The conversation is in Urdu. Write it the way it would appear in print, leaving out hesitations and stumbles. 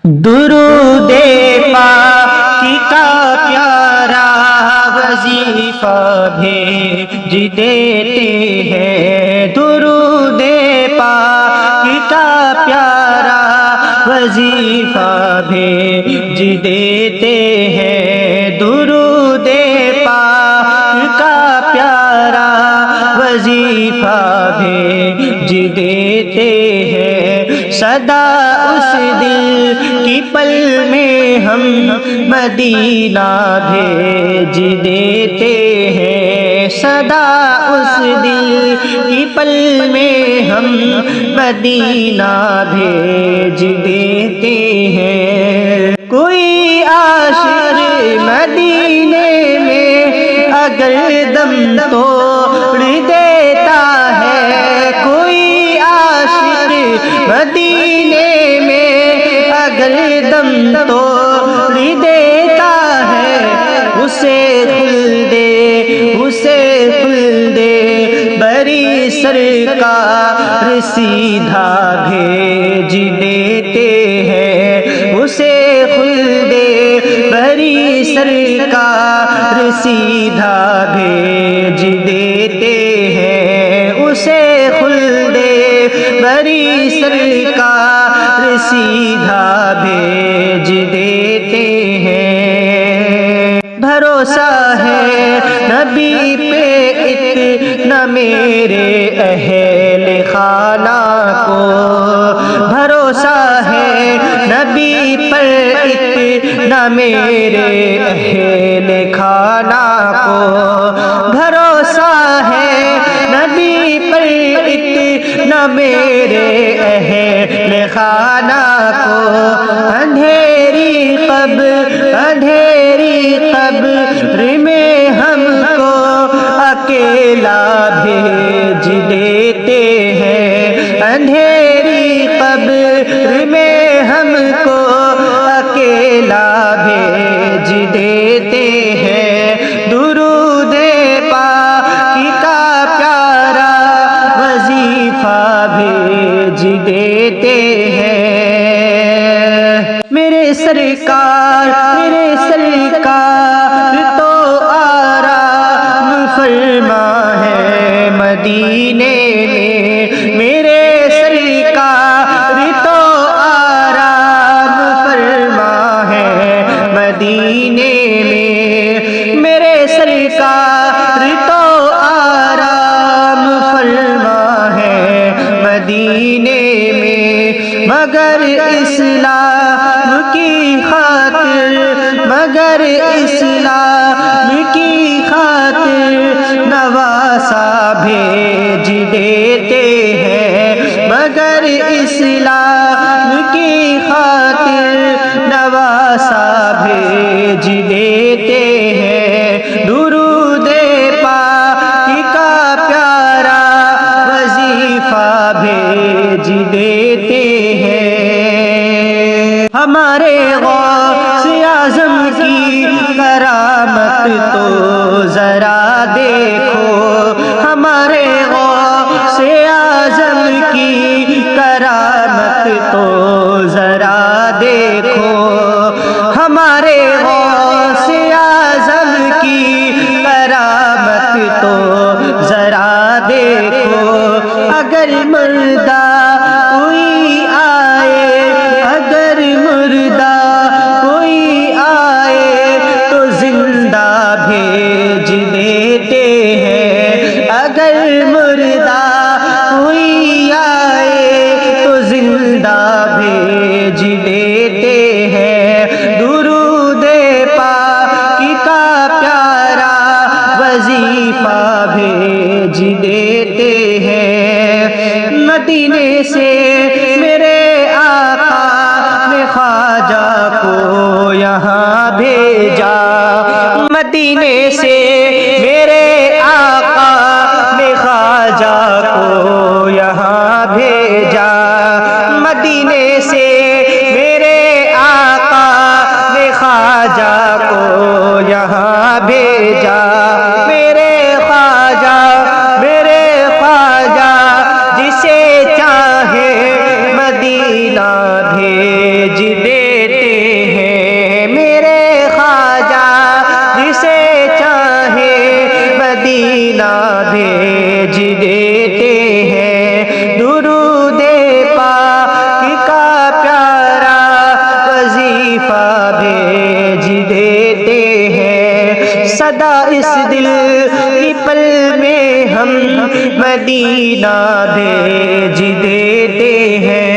درود پاکی کا پیارا وظیفہ بھیج دیتے ہیں، درود پاکی کا پیارا وظیفہ بھیج دیتے ہیں، درود پاکی کا پیارا وظیفہ بھیج دیتے ہیں، صدا اس دل کی پل میں ہم مدینہ بھیج دیتے ہیں، صدا اس دل کی پل میں ہم مدینہ بھیج دیتے ہیں۔ کوئی عاشق مدینے میں اگر دم توڑ دیتا ہے، کوئی عاشق مدینے میں اگر دم توڑ دیتا ہے، اسے خلد بری سرکار سیدھا بھیج دیتے ہیں، اسے خلد بری سرکار سیدھا بھیج دیتے ہیں، اسے خلد بری سرکار سیدھا بھیج دیتے ہیں۔ بھروسہ ہے نبی پہ اتنا میرے اہل خانہ کو، بھروسہ ہے نبی پر اتنا میرے اہل خانہ کو، بھروسہ ہے نبی پر اتنا میرے اہل خانہ کو، اندھیری قبر میں ہم کو اکیلا بھیج دیتے ہیں، اندھیری قبر میں ہم کو اکیلا بھیج دیتے ہیں، درود پاکی کا پیارا وظیفہ بھیج دیتے ہیں۔ میرے سرکار تو آرام فرما ہے مدینے میں، میرے سرکار تو آرام فرما ہے مدینے میں، میرے سرکار تو آرام فرما ہے مدینے میں، مگر اسلام کی خاطر نواسا بھیج دیتے ہیں، مگر اسلام کی خاطر نواسا بھیج دیتے ہیں، درود پاکی کا پیارا وظیفہ بھیج دیتے ہیں۔ ہمارے غوث اعظم کی کرامت تو ذرا دیکھو، ہمارے غوث اعظم کی کرامت تو ذرا دیکھو، ہمارے غوث اعظم کی کرامت تو ذرا دیکھو، اگر مردہ کوئی آئے، اگر مردہ کوئی آئے تو زندہ بھیج دیتے ہیں، اگر مردہ کوئی آئے تو زندہ بھیج دیتے ہیں، درود پاکی کا پیارا وظیفہ بھیج دیتے ہیں۔ مدینے سے میرے آقا نے خواجہ کو یہاں بھیجا، مدینے سے میرے آقا نے خواجہ کو یہاں بھیجا، مدینے سے میرے آقا نے خواجہ کو یہاں بھیجا، میرے خواجہ جسے چاہے مدینہ بھیج دے مدینہ بھیج دیتے ہیں، درود پاک کا پیارا وظیفہ بھیج دیتے ہیں، صدا اس دل کی پل میں ہم مدینہ بھیج دیتے ہیں۔